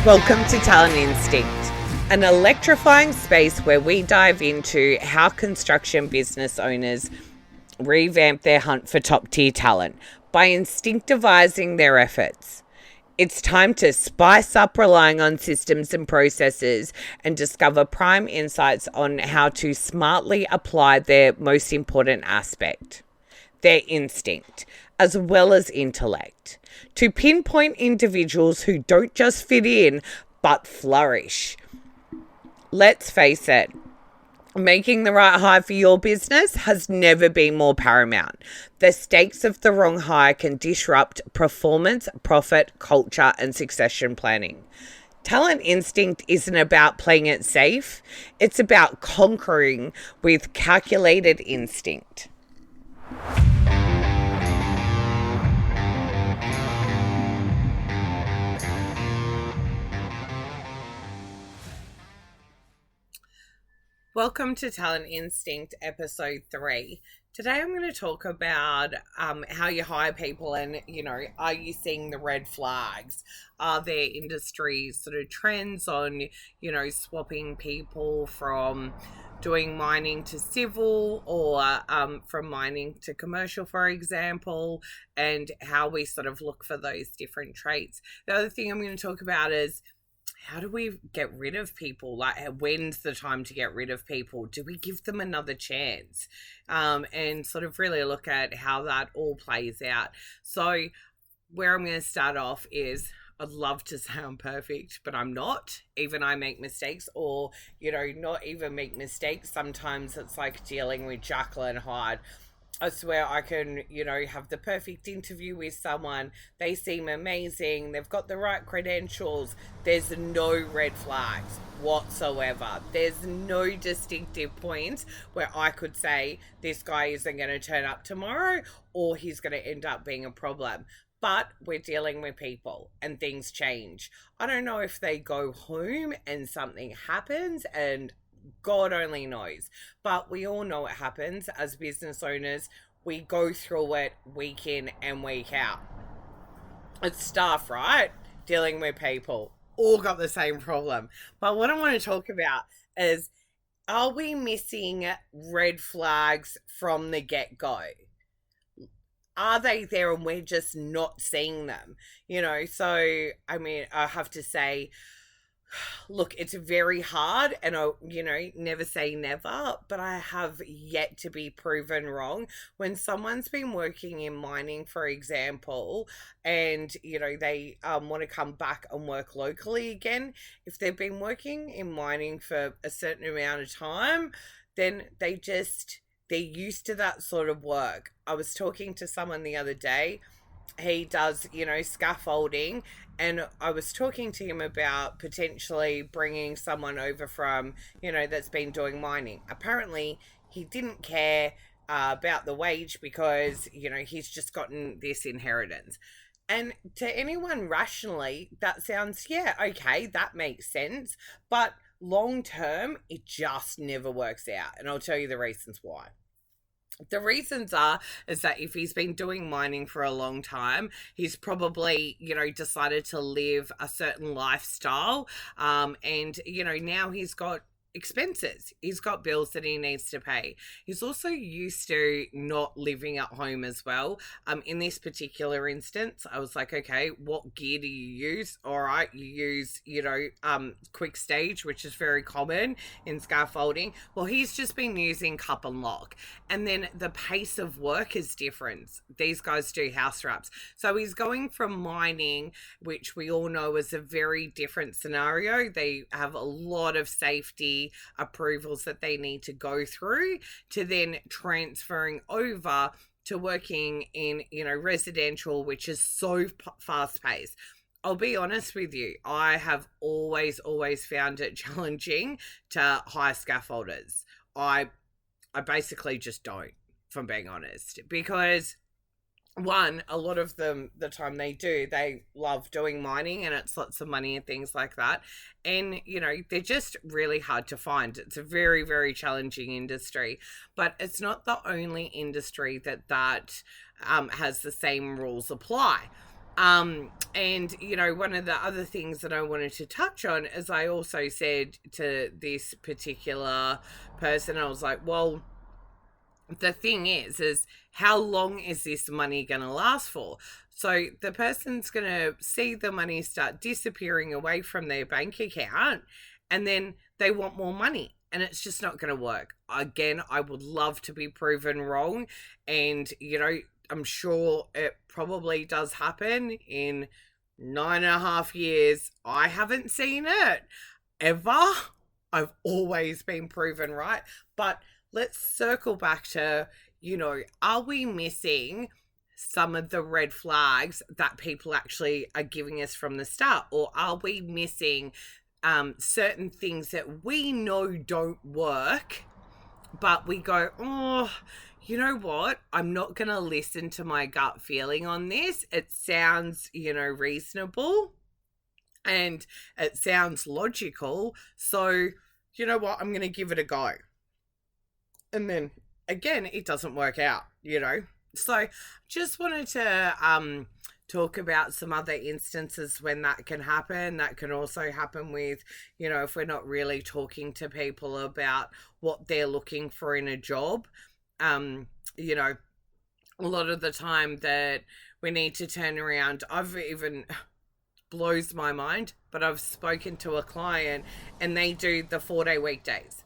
Welcome to Talent Instinct, an electrifying space where we dive into how construction business owners revamp their hunt for top-tier talent by instinctivizing their efforts. It's time to spice up relying on systems and processes and discover prime insights on how to smartly apply their most important aspect, their instinct, as well as intellect, to pinpoint individuals who don't just fit in, but flourish. Let's face it, making the right hire for your business has never been more paramount. The stakes of the wrong hire can disrupt performance, profit, culture, and succession planning. Talent Instinct isn't about playing it safe. It's about conquering with calculated instinct. Welcome to Talent Instinct episode 3. Today I'm going to talk about how you hire people and, are you seeing the red flags? Are there industry sort of trends on, swapping people from doing mining to civil or from mining to commercial, for example, and how we sort of look for those different traits. The other thing I'm going to talk about is how do we get rid of people? Like, when's the time to get rid of people? Do we give them another chance? And sort of really look at how that all plays out. So where I'm going to start off is I'd love to sound perfect, but I'm not. Even I make mistakes or, not even make mistakes. Sometimes it's like dealing with Jekyll and Hyde. I swear I can, have the perfect interview with someone. They seem amazing. They've got the right credentials. There's no red flags whatsoever. There's no distinctive points where I could say this guy isn't going to turn up tomorrow or he's going to end up being a problem. But we're dealing with people and things change. I don't know if they go home and something happens and God only knows, but we all know what happens as business owners. We go through it week in and week out. It's staff, right? Dealing with people, all got the same problem. But what I want to talk about is, are we missing red flags from the get-go? Are they there and we're just not seeing them? So, I have to say, look, it's very hard and I, never say never, but I have yet to be proven wrong. When someone's been working in mining, for example, and, they want to come back and work locally again, if they've been working in mining for a certain amount of time, then they're used to that sort of work. I was talking to someone the other day. He does, scaffolding, and I was talking to him about potentially bringing someone over from, that's been doing mining. Apparently, he didn't care about the wage because, he's just gotten this inheritance. And to anyone rationally, that sounds, yeah, okay, that makes sense. But long term, it just never works out. And I'll tell you the reasons why. The reasons is that if he's been doing mining for a long time, he's probably, decided to live a certain lifestyle. And, now he's got expenses. He's got bills that he needs to pay. He's also used to not living at home as well. In this particular instance, I was like, okay, what gear do you use? All right, you use, quick stage, which is very common in scaffolding. Well, he's just been using cup and lock. And then the pace of work is different. These guys do house wraps. So he's going from mining, which we all know is a very different scenario. They have a lot of safety approvals that they need to go through, to then transferring over to working in, residential, which is so fast paced. I'll be honest with you, I have always found it challenging to hire scaffolders. I basically just don't, if I'm being honest, because one, a lot of them, the time they love doing mining and it's lots of money and things like that. And, they're just really hard to find. It's a very, very challenging industry, but it's not the only industry that has the same rules apply. And one of the other things that I wanted to touch on is I also said to this particular person, I was like, well, the thing is how long is this money going to last for? So the person's going to see the money start disappearing away from their bank account, and then they want more money, and it's just not going to work. Again, I would love to be proven wrong, and I'm sure it probably does happen in 9.5 years. I haven't seen it ever. I've always been proven right. But let's circle back to, are we missing some of the red flags that people actually are giving us from the start? Or are we missing certain things that we know don't work, but we go, oh, you know what? I'm not going to listen to my gut feeling on this. It sounds, reasonable, and it sounds logical. So, you know what? I'm going to give it a go. And then again, it doesn't work out, So just wanted to talk about some other instances when that can happen. That can also happen with, if we're not really talking to people about what they're looking for in a job. A lot of the time that we need to turn around, blows my mind, but I've spoken to a client and they do the 4-day weekdays.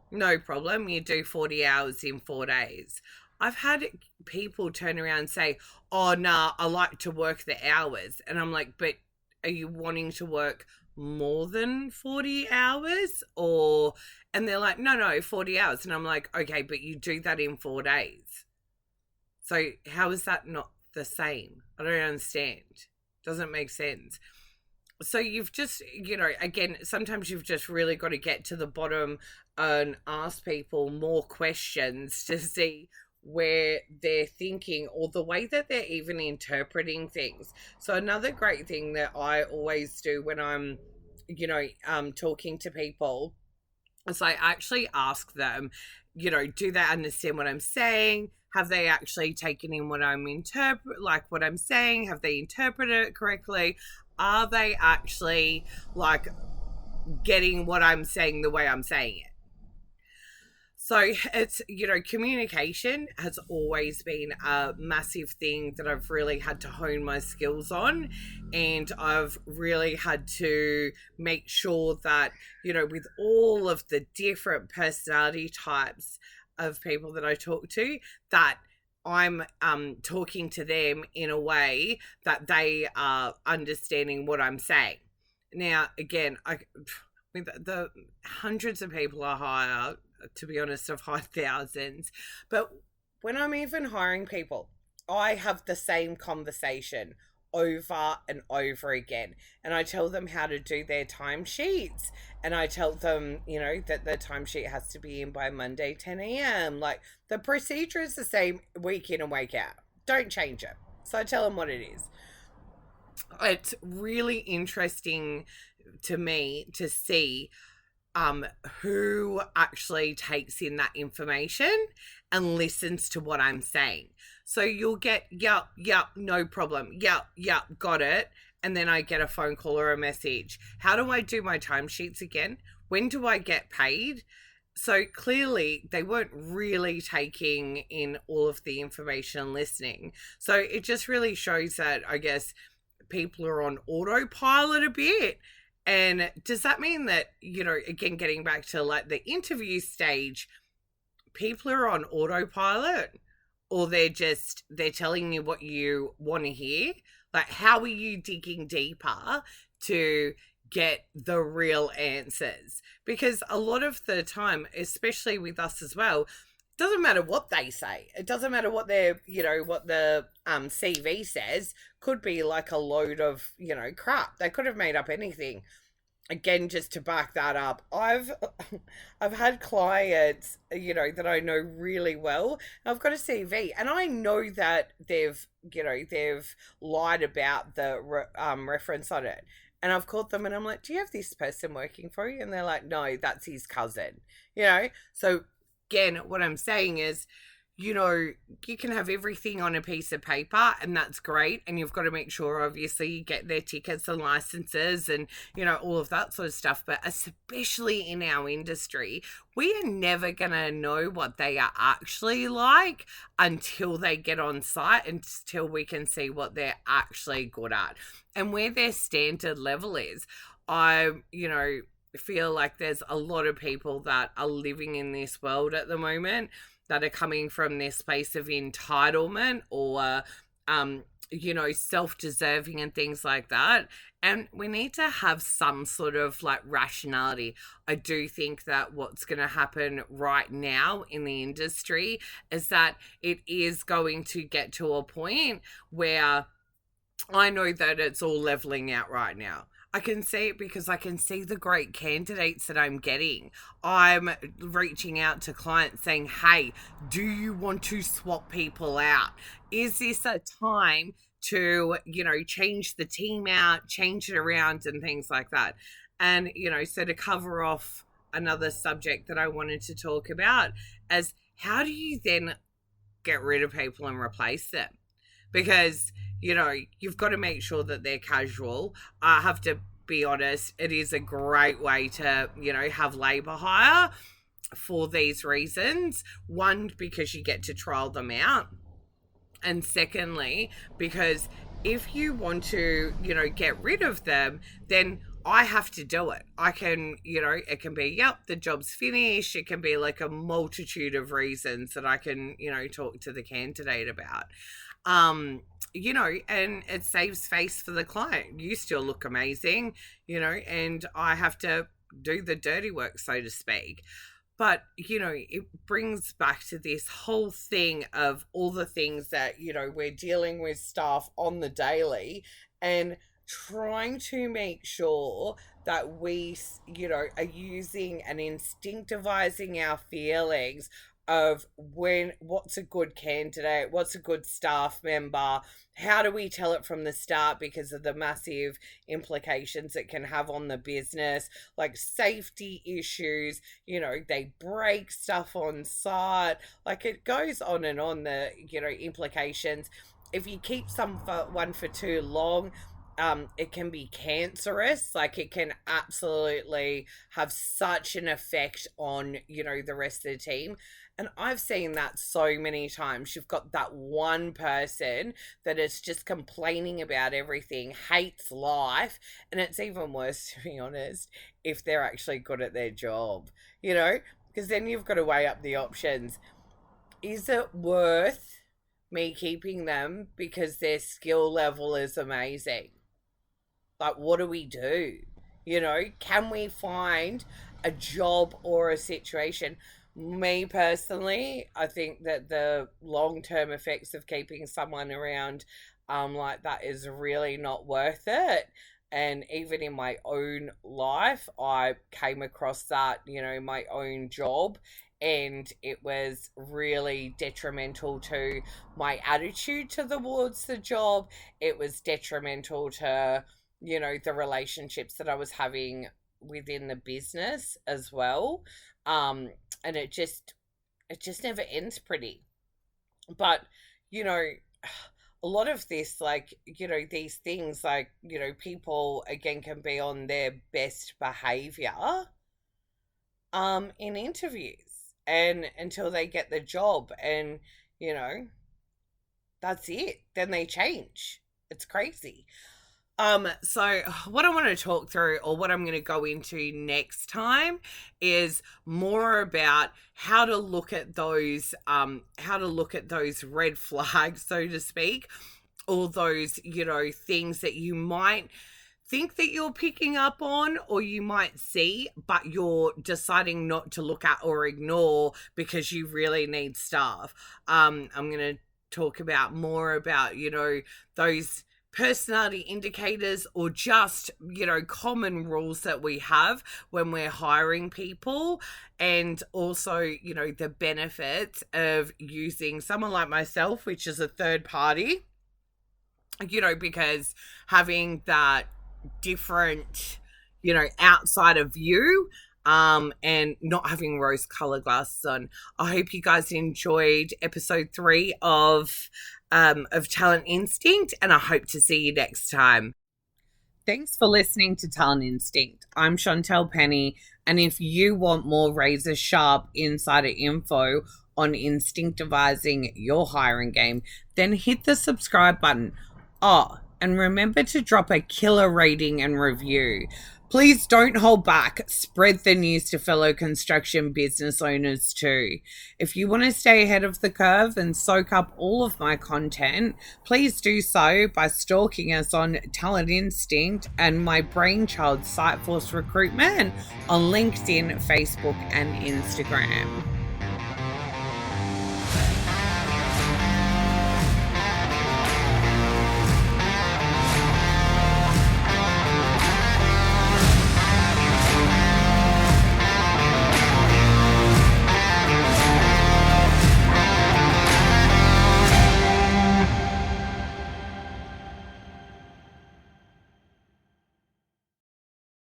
No problem, you do 40 hours in 4 days. I've had people turn around and say, oh, nah, I like to work the hours. And I'm like, but are you wanting to work more than 40 hours? And they're like, no, 40 hours. And I'm like, okay, but you do that in 4 days. So how is that not the same? I don't understand. Doesn't make sense. So you've just, again, sometimes you've just really got to get to the bottom and ask people more questions to see where they're thinking or the way that they're even interpreting things. So another great thing that I always do when I'm, talking to people is I actually ask them, do they understand what I'm saying? Have they actually taken in what I'm what I'm saying? Have they interpreted it correctly? Are they actually getting what I'm saying the way I'm saying it? So it's, communication has always been a massive thing that I've really had to hone my skills on. And I've really had to make sure that, with all of the different personality types of people that I talk to, that I'm talking to them in a way that they are understanding what I'm saying. Now, again, with the hundreds of people I hire, to be honest, I've hired thousands. But when I'm even hiring people, I have the same conversation over and over again. And I tell them how to do their timesheets. And I tell them, that the timesheet has to be in by Monday, 10 a.m. Like, the procedure is the same week in and week out. Don't change it. So I tell them what it is. It's really interesting to me to see who actually takes in that information and listens to what I'm saying. So you'll get, yep, no problem. Yep, got it. And then I get a phone call or a message. How do I do my timesheets again? When do I get paid? So clearly they weren't really taking in all of the information and listening. So it just really shows that, I guess, people are on autopilot a bit. And does that mean that, again, getting back to the interview stage, people are on autopilot, or they're telling you what you want to hear? Like, how are you digging deeper to get the real answers? Because a lot of the time, especially with us as well, it doesn't matter what they say. It doesn't matter what their, what the CV says. Could be like a load of, crap. They could have made up anything. Again, just to back that up, I've had clients, that I know really well. I've got a CV, and I know that they've lied about the reference on it. And I've called them, and I'm like, "Do you have this person working for you?" And they're like, "No, that's his cousin." So again, what I'm saying is, you know, you can have everything on a piece of paper and that's great. And you've got to make sure, obviously, you get their tickets and licenses and, all of that sort of stuff. But especially in our industry, we are never going to know what they are actually like until they get on site, until we can see what they're actually good at and where their standard level is. I, feel like there's a lot of people that are living in this world at the moment that are coming from this place of entitlement or self-deserving and things like that. And we need to have some sort of like rationality. I do think that what's going to happen right now in the industry is that it is going to get to a point where I know that it's all leveling out right now. I can see it because I can see the great candidates that I'm getting. I'm reaching out to clients saying, hey, do you want to swap people out? Is this a time to, change the team out, change it around and things like that? And, so to cover off another subject that I wanted to talk about as how do you then get rid of people and replace them? Because you've got to make sure that they're casual. I have to be honest, it is a great way to, have labour hire for these reasons. One, because you get to trial them out. And secondly, because if you want to, get rid of them, then I have to do it. I can, it can be, yep, the job's finished. It can be like a multitude of reasons that I can, talk to the candidate about. And it saves face for the client. You still look amazing, and I have to do the dirty work, so to speak. But, it brings back to this whole thing of all the things that, we're dealing with staff on the daily and trying to make sure that we, are using and instinctivizing our feelings of what's a good candidate, what's a good staff member, how do we tell it from the start because of the massive implications it can have on the business, like safety issues, they break stuff on site, like it goes on and on, the, implications. If you keep someone for too long, it can be cancerous. Like it can absolutely have such an effect on, the rest of the team. And I've seen that so many times. You've got that one person that is just complaining about everything, hates life. And it's even worse, to be honest, if they're actually good at their job, because then you've got to weigh up the options. Is it worth me keeping them because their skill level is amazing? Like, what do we do? Can we find a job or a situation? Me personally, I think that the long-term effects of keeping someone around like that is really not worth it. And even in my own life, I came across that, my own job, and it was really detrimental to my attitude towards the job. It was detrimental to, the relationships that I was having within the business as well. And it just never ends pretty. But, a lot of this, like, these things, like, people again can be on their best behavior in interviews and until they get the job, and that's it, then they change. It's crazy. So what I want to talk through, or what I'm going to go into next time, is more about how to look at those red flags, so to speak, all those, things that you might think that you're picking up on or you might see, but you're deciding not to look at or ignore because you really need staff. I'm going to talk about more about, those personality indicators, or just, common rules that we have when we're hiring people, and also, the benefits of using someone like myself, which is a third party, because having that different, outside of view and not having rose color glasses on. I hope you guys enjoyed episode 3 of Talent Instinct, and I hope to see you next time. Thanks for listening to Talent Instinct. I'm Chantal Penny, and if you want more razor sharp insider info on instinctivizing your hiring game, then hit the subscribe button. Oh, and remember to drop a killer rating and review. Please don't hold back. Spread the news to fellow construction business owners too. If you want to stay ahead of the curve and soak up all of my content, please do so by stalking us on Talent Instinct and my brainchild Siteforce Recruitment on LinkedIn, Facebook, and Instagram.